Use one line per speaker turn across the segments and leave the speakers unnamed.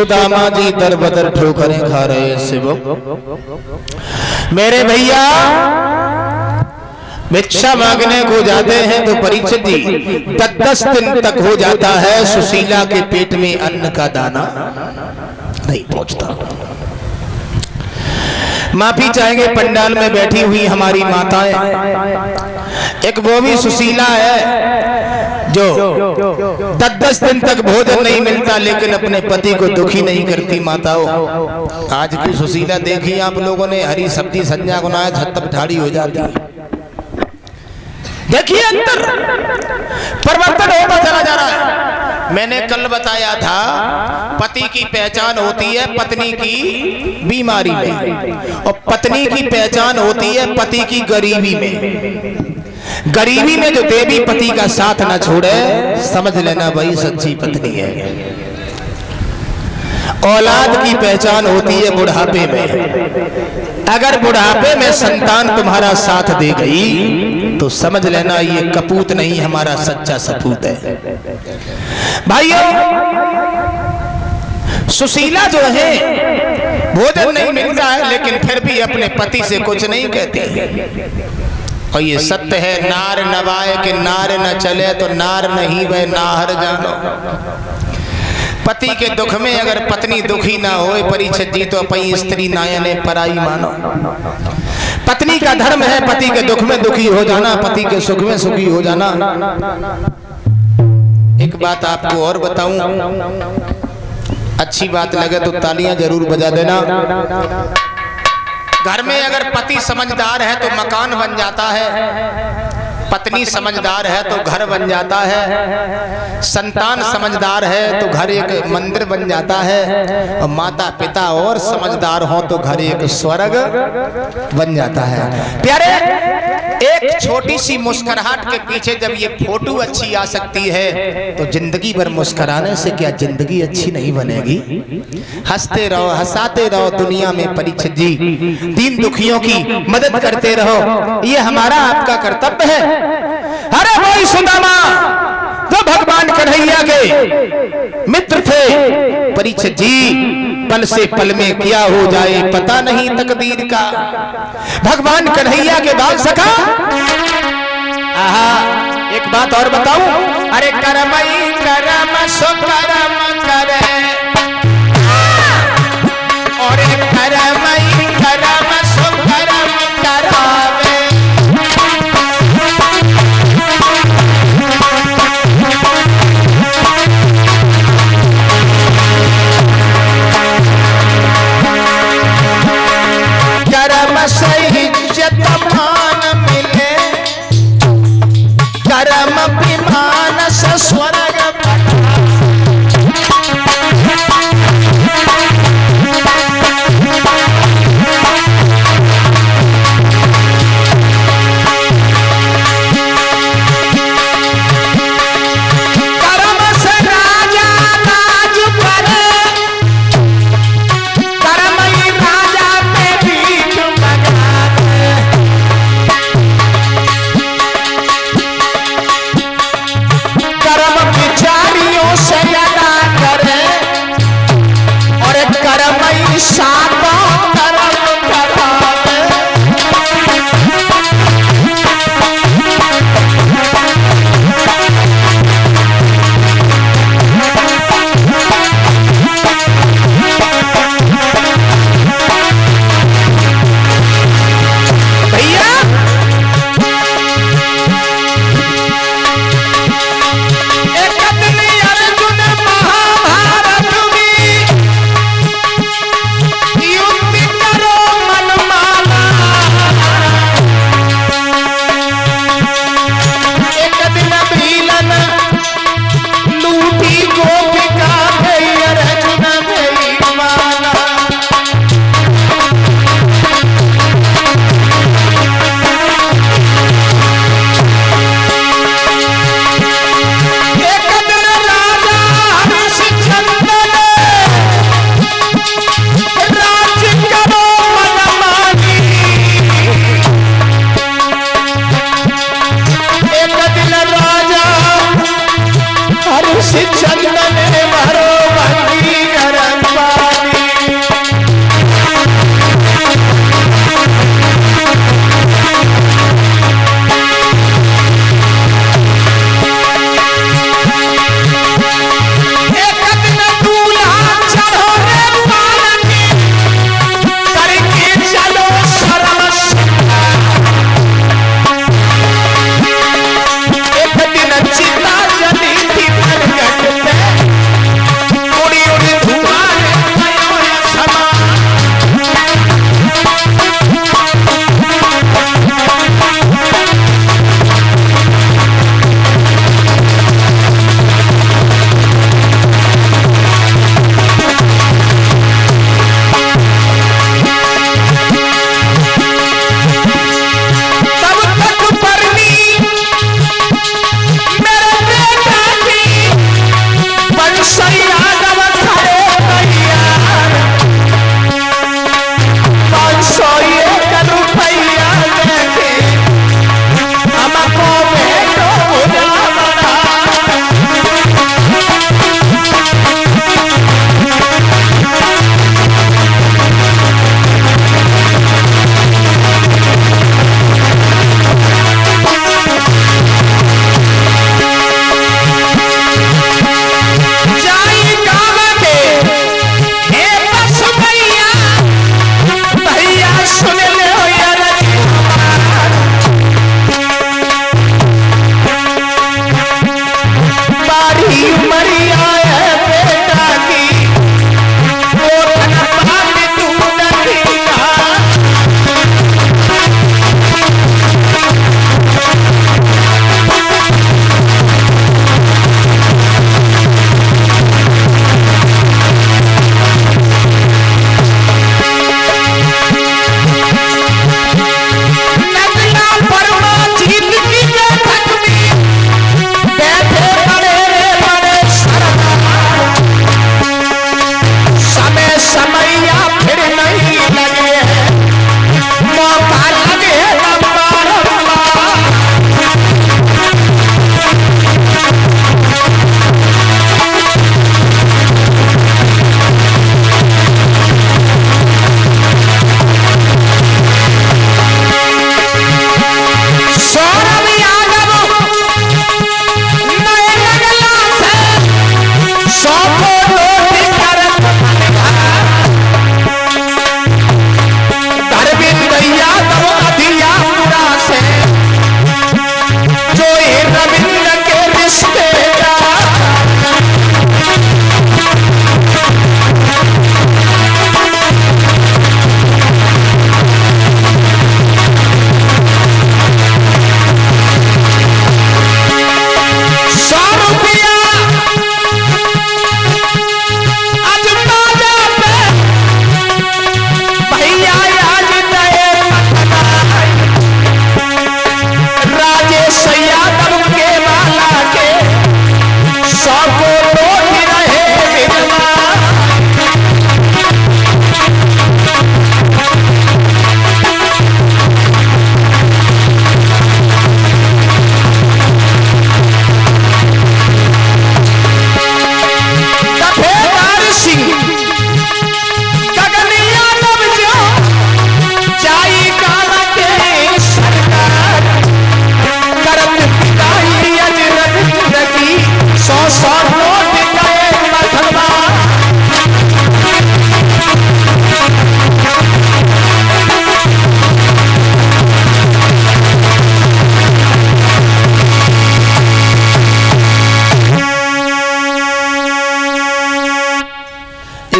सुदामा जी दर बदर ठोकरें खा रहे शिव। मेरे भैया भिक्षा मांगने को जाते हैं तो परीक्षित जी 10 दिन तक हो जाता है सुशीला के पेट में अन्न का दाना नहीं पहुंचता। माफी चाहेंगे पंडाल में बैठी हुई हमारी माताएं, एक वो भी सुशीला है जो 10 दिन तक भोजन नहीं मिलता लेकिन अपने पति को दुखी नहीं करती। माताओं, आज की सुशीला देखी आप लोगों ने, हरी सब्जी संज्ञा गुनाया छत पर ठाड़ी हो जाती है। देखिए अंतर परिवर्तन होता चला जा रहा है। मैंने कल बताया था पति की पहचान होती है पत्नी की बीमारी में और पत्नी की पहचान होती है पति की गरीबी में। गरीबी में जो देवी पति का साथ ना छोड़े समझ लेना वही सच्ची पत्नी है। औलाद की पहचान होती है बुढ़ापे में। अगर बुढ़ापे में संतान तुम्हारा साथ दे गई तो समझ लेना ये कपूत नहीं हमारा सच्चा सपूत है। भाइयों, सुशीला जो है भोजन नहीं मिलता है लेकिन फिर भी अपने पति से कुछ नहीं कहती। और ये सत्य है, नार नवाए के नार न चले तो नार नहीं वह नाहर जानो। पति के दुख में अगर पत्नी दुखी ना होए परीक्षित जी तो अपनी स्त्री नायने पराई मानो। पत्नी का धर्म है पति के दुख में दुखी हो जाना, पति के सुख में सुखी हो जाना। एक बात आपको और बताऊं, अच्छी बात लगे तो तालियां जरूर बजा देना। घर में अगर पति समझदार है तो मकान बन जाता है, पत्नी समझदार है तो घर बन जाता है, संतान समझदार है तो घर एक मंदिर बन जाता है और माता पिता और समझदार हो तो घर एक स्वर्ग बन जाता है। प्यारे, एक छोटी सी मुस्कुराहट के पीछे जब ये फोटो अच्छी आ सकती है तो जिंदगी भर मुस्कुराने से क्या जिंदगी अच्छी नहीं बनेगी? हंसते रहो, हंसाते रहो दुनिया में परीक्षित जी, दीन दुखियों की मदद करते रहो, ये हमारा आपका कर्तव्य है। अरे वही सुदामा जो भगवान कन्हैया के मित्र थे परीक्षित जी, पल से पल में क्या हो जाए पता नहीं तकदीर का। भगवान कन्हैया के बाल सखा। आहा, एक बात और बताऊं, अरे करमई करम सो करम करे और करमई करम सो करम करावे। कर्म से इज्जत मान मिले, कर्म विमान से स्वर्ग कर्म विचारी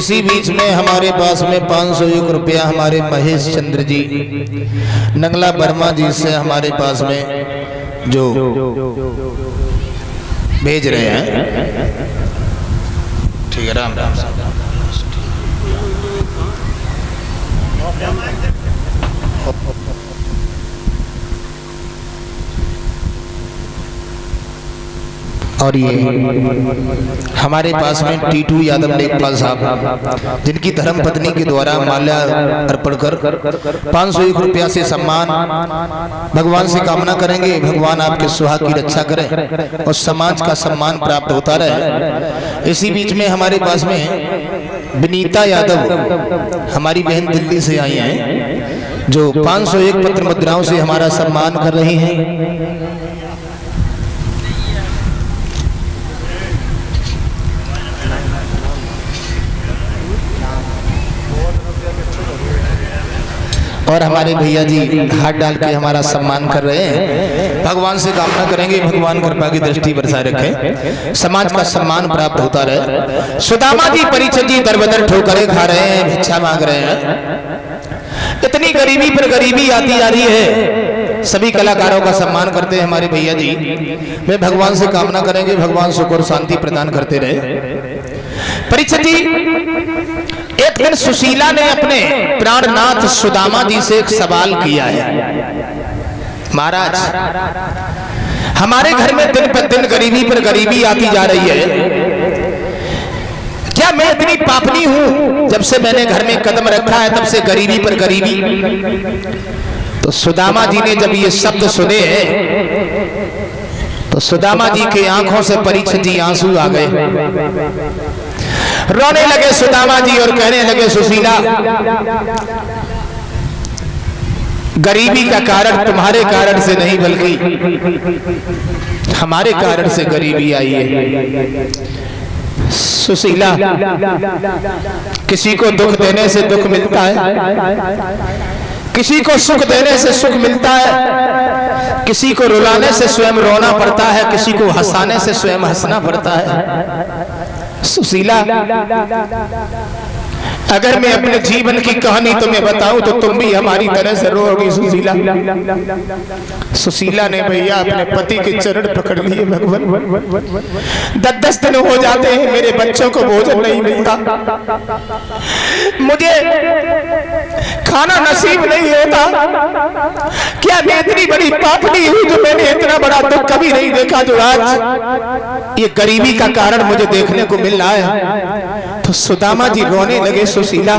इसी बीच में हमारे पास में 501 रुपया हमारे महेश चंद्र जी नंगला वर्मा जी से हमारे पास में जो भेज रहे हैं। ठीक है, राम राम। और ये हमारे पास में टीटू यादव लेखपाल साहब जिनकी धर्म पत्नी के द्वारा माल्या अर्पण कर 501 रुपया से सम्मान भगवान से कामना करेंगे, भगवान आपके सुहाग की रक्षा करे और समाज का सम्मान प्राप्त होता रहे। इसी बीच में हमारे पास में विनीता यादव हमारी बहन दिल्ली से आई हैं जो 501 पत्र मुद्राओं से हमारा सम्मान कर रही हैं। और हमारे भैया जी हाथ डाल के हमारा सम्मान कर रहे हैं। भगवान से कामना करेंगे भगवान कृपा की दृष्टि बरसाए रखे, समाज का सम्मान प्राप्त होता रहे। सुदामा जी परिचय जी दर बदर ठोकरे खा रहे हैं, भिक्षा मांग रहे हैं। इतनी गरीबी पर गरीबी आती जा रही है। सभी कलाकारों का सम्मान करते हैं हमारे भैया जी। वे भगवान से कामना करेंगे भगवान सुख और शांति प्रदान करते रहे। परीक्षित जी, एक दिन सुशीला ने अपने प्राणनाथ सुदामा जी से एक सवाल किया है। महाराज, हमारे घर में दिन पर दिन गरीबी पर गरीबी आती जा रही है, क्या मैं इतनी पापनी हूं? जब से मैंने घर में कदम रखा है तब से गरीबी पर गरीबी। तो सुदामा जी ने जब ये शब्द सुने तो सुदामा जी के आंखों से परीक्षित जी आंसू आ गए। रोने लगे सुदामा जी और कहने लगे सुशीला, गरीबी का कारण तुम्हारे कारण से नहीं बल्कि हमारे कारण से गरीबी आई है। सुशीला, किसी को दुख देने से दुख मिलता है, किसी को सुख देने से सुख मिलता है, किसी को रुलाने से स्वयं रोना पड़ता है, किसी को हंसाने से स्वयं हंसना पड़ता है। सुशीला, अगर मैं अपने जीवन की कहानी तुम्हें बताऊं तो तुम भी हमारी तरह से रोओगी। सुशीला सुशीला ने भैया अपने पति के चरण पकड़ लिए। भगवान, 10 दिन हो जाते हैं मेरे बच्चों को भोजन नहीं मिलता, मुझे खाना नसीब नहीं होता। क्या मैं इतनी बड़ी पापनी हूं जो मैंने इतना बड़ा दुख कभी नहीं देखा जो आज ये गरीबी का कारण मुझे देखने को मिल रहा है। तो सुदामा जी रोने लगे। सुशीला,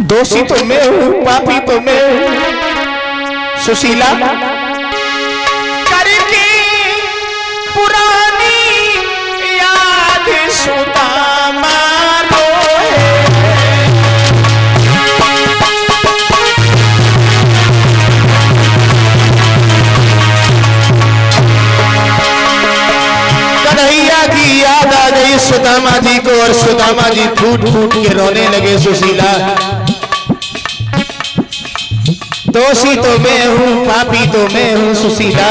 दोषी तो मैं हूं, पापी तो मैं हूं। सुशीला, करके पुरानी याद सुदामा याद आ गई सुदामा जी को और सुदामा जी फूट फूट के रोने लगे। सुशीला, दोषी तो मैं हूं, पापी तो मैं हूं। सुशीला,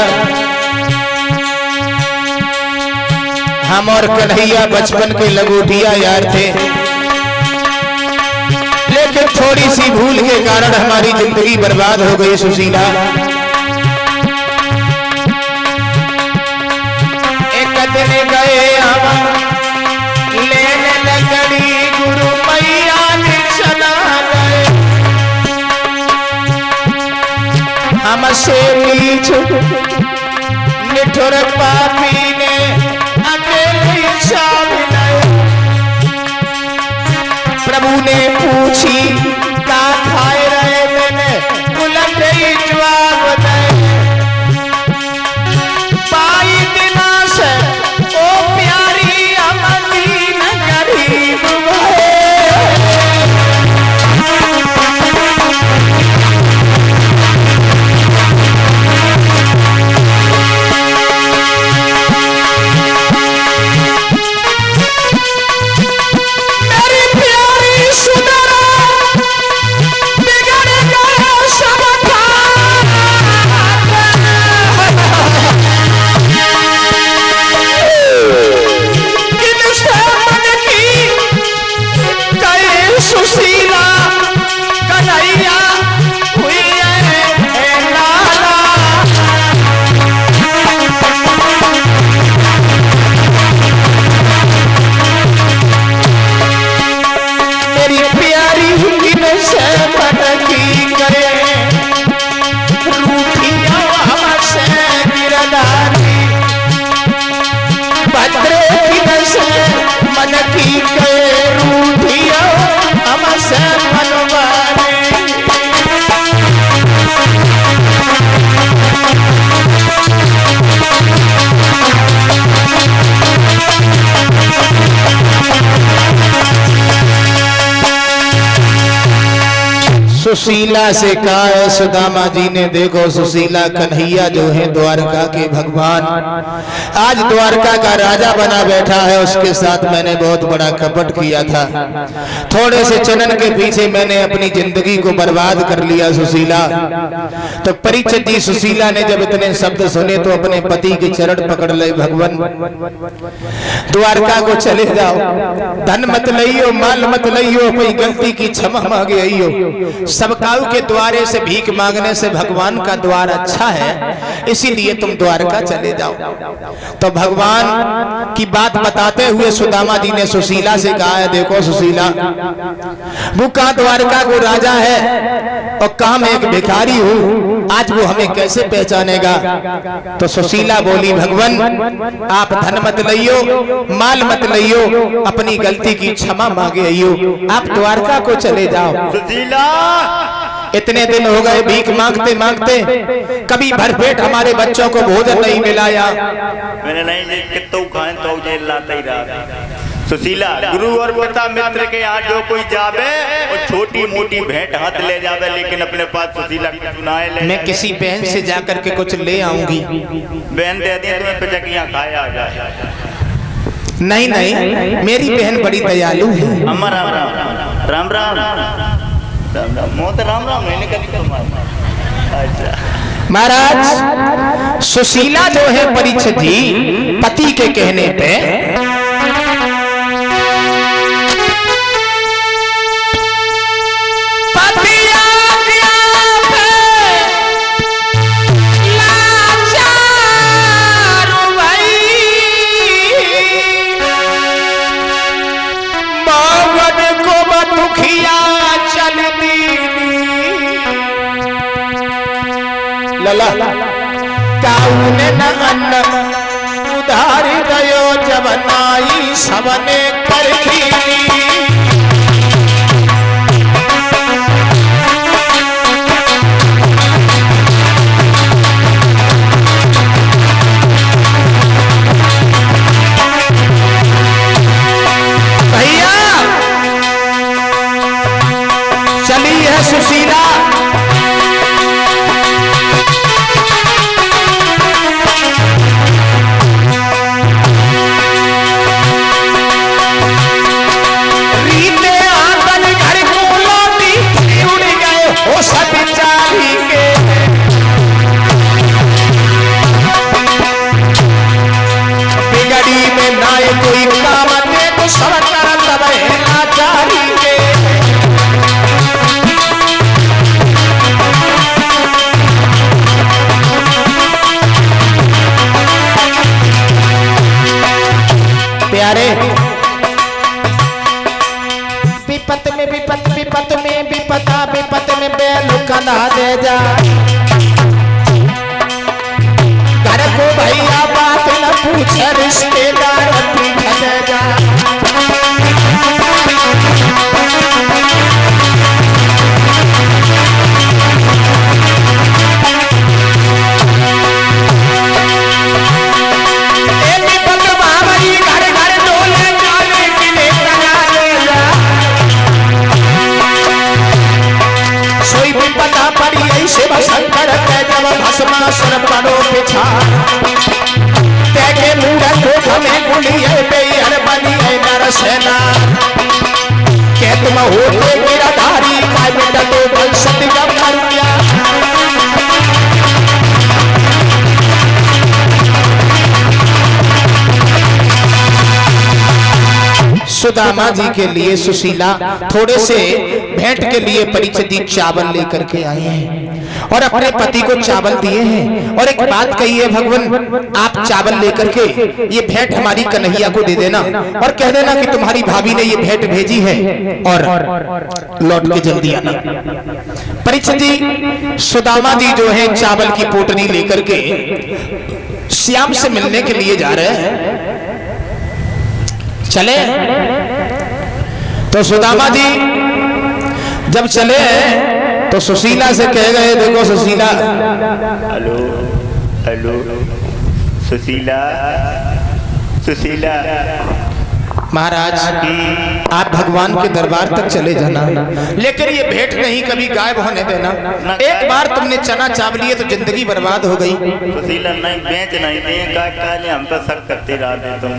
हम और कन्हैया बचपन के लगोटिया यार थे, लेकिन थोड़ी सी भूल के कारण हमारी जिंदगी बर्बाद हो गई। सुशीला, गए लेने लगड़ी गुरु मैया ने चला गए, हमसे बीच निठुर पापी ने अकेले छाविलाए। प्रभु ने पूछी क्या खाए रहे, मैंने उलट ही जवाब दे। पाई दिना से ओ प्यारी अमदीन गरीब है, मेरी प्यारी सुंदरा सुशीला से कहा है सुदामा जी ने, देखो सुशीला कन्हैया जो है द्वारका के भगवान, आज द्वारका का राजा बना बैठा है, उसके साथ मैंने बहुत बड़ा कपट किया था, थोड़े से चनन के पीछे मैंने अपनी जिंदगी को बर्बाद कर लिया सुशीला। तो परीक्षित जी सुशीला ने जब इतने शब्द सुने तो अपने पति के चरण पकड़ ले, भगवान द्वारका को चले जाओ, धन मत लइयो, माल मत लइयो, कोई गलती की क्षमा मांगे आइयो। सबकाऊ के द्वारे से भीख मांगने से भगवान का द्वार अच्छा है, इसीलिए तुम द्वारका चले जाओ। तो भगवान की बात बताते हुए सुदामा जी ने सुशीला से कहा है, देखो सुशीला वो कहाँ द्वारका को राजा है और कहाँ मैं एक भिखारी हूँ, आज वो हमें कैसे पहचानेगा। तो सुशीला बोली, भगवान आप धन मत लइयो, माल मत लइयो, अपनी गलती की क्षमा मांगे आइयो, आप द्वारका को चले जाओ।
सुशीला
इतने दिन हो गए भीख मांगते मांगते, कभी भरपेट हमारे बच्चों को भोजन नहीं मिलाया।
मैंने नहीं कितो खाएं तो जेल लाता ही रहा। सुशीला गुरु और पिता मित्र के यहाँ जो कोई जावे और छोटी मोटी भेंट हाथ ले जावे, लेकिन अपने पास सुशीला की चुनाए ले।
मैं किसी बहन से जाकर के कुछ ले आऊंगी।
बहन दे दी तुम्हें पिचकियां खाया आ जाए।
नहीं नहीं, मेरी बहन बड़ी दयालु है।
अम्मा राम राम राम राम राम राम मोत राम राम मैंने कभी अच्छा
महाराज सुशीला जो है परीक्षित जी पति के कहने पे लला काउने न अन्न उधारी दयो जवनाई सबने करखी। भैया चली है सुशीला, प्यारे विपत में विपत विपत में विपता विपत में बेलू कना दे जा, घर को भैया बात न पूछे रिश्तेदार पीछे दे जा। शिव शंकर के जब भस्मासुर पड़ो पिछा, देखे मूरत को हमें गुलिये बेयर बनी है नरसेना, के तुम होते मेरा धारी का बेटा तो बंसत जब मर गया। सुदामा जी के लिए सुशीला थोड़े से भेंट के लिए परीक्षित जी चावल लेकर के आए हैं और अपने पति को चावल दिए हैं और एक बात कही है, भगवान आप चावल लेकर के ये भेंट हमारी कन्हैया को दे देना और कह देना कि तुम्हारी भाभी ने ये भेंट भेजी है और लौट के जल्दी आना। परीक्षित जी सुदामा जी जो है चावल की पोटली लेकर के श्याम से मिलने के लिए जा रहे हैं। चले तो सुदामा जी जब चले तो सुशीला से कह गए, देखो सुशीला।
हेलो हेलो सुशीला सुशीला
महाराज आप भगवान के दरबार तक चले जाना, लेकिन ये भेंट नहीं कभी गायब होने देना। एक बार तुमने चना चाव लिए तो जिंदगी बर्बाद हो गई।
सुशीला नहीं बेच नहीं दिए काले हम तो सब करते रहते तुम।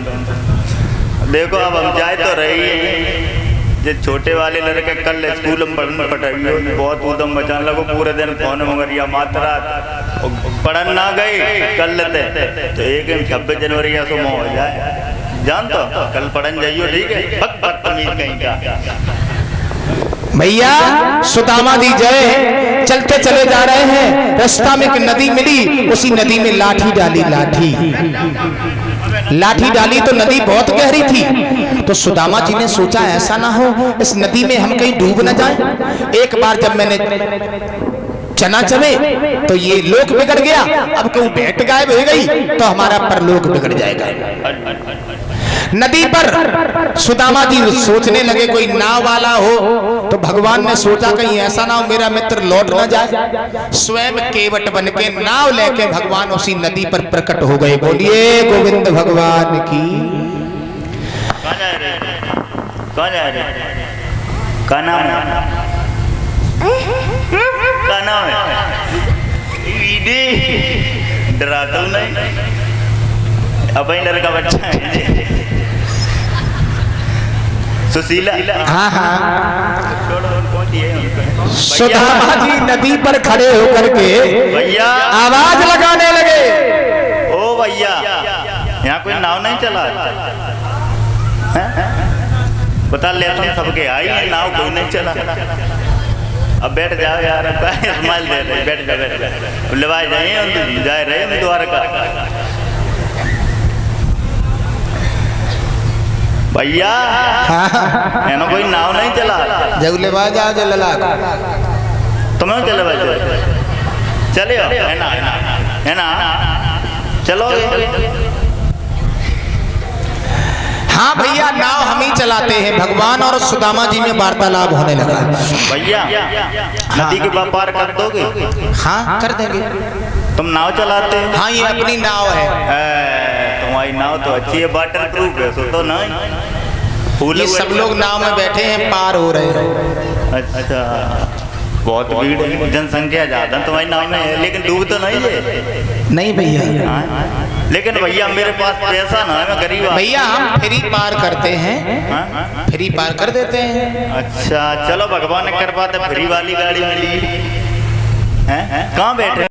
देखो अब हम जाए तो रही जो छोटे वाले लड़के कल स्कूल में पढ़ने पटाइयो बहुत उदम मचाने लगो, पूरे दिन फोन मगर या मात्रा पढ़न ना गई कल लेते तो एक 26 जनवरी या सुबह हो जाए जान तो कल पढ़न जाइयो ठीक है। बदतमीज कहीं का
भैया सुदामा दी जय। चलते चले जा रहे हैं, रास्ता में एक नदी मिली, उसी नदी में लाठी डाली। लाठी डाली तो नदी बहुत गहरी थी, तो सुदामा जी ने सोचा ऐसा ना हो इस नदी में हम कहीं डूब न जाएं। एक बार जब मैंने चना चवे तो ये लोक बिगड़ गया, अब कहूं भेंट गायब हो गई तो हमारा परलोक बिगड़ जाएगा। नदी पर सुदामा जी सोचने लगे कोई नाव वाला हो, तो भगवान ने सोचा कहीं ऐसा ना हो मेरा मित्र लौट ना जाए। स्वयं केवट बन के नाव लेके भगवान उसी नदी पर प्रकट हो गए। बोलिए गोविंद भगवान की।
कौन जा रहे का नाम है डराता हूँ नहीं, अब लड़का बच्चा है सुशीला।
हाँ हाँ सुदामा जी नदी पर खड़े होकर के
भैया
आवाज लगाने लगे।
ओ भैया यहाँ कोई नाव नहीं चला बता ले सबके आई नाव कोई नहीं चला। अब बैठ जाओ यार, स्माइल दे रहे बैठ जाओ लेवाए जाइए जा रहे हम द्वारका। भैया है ना कोई नाव नहीं चला
जगले बाजा जलला
तुम्हें चले बच्चे चले है ना चलो।
हाँ भैया नाव हम ही चलाते हैं। भगवान और सुदामा जी में वार्तालाप होने लगा।
भैया नदी के पार कर दोगे?
हाँ कर देंगे।
तुम नाव चलाते हो?
हाँ ये अपनी नाव है।
तुम्हारी नाव तो अच्छी है, वाटर प्रूफ है, सो तो नहीं
ये सब लोग नाव में बैठे हैं, पार हो रहे हैं।
अच्छा बहुत भीड़ है, जनसंख्या ज्यादा तुम्हारी नाव में है, लेकिन डूब तो नहीं है?
नहीं भैया।
लेकिन भैया मेरे पास पैसा ना है, मैं गरीब हूँ।
भैया हम फ्री पार करते हैं, फ्री पार कर देते हैं।
अच्छा चलो भगवान ने कर पाते फ्री वाली गाड़ी मिली है। कहाँ बैठे?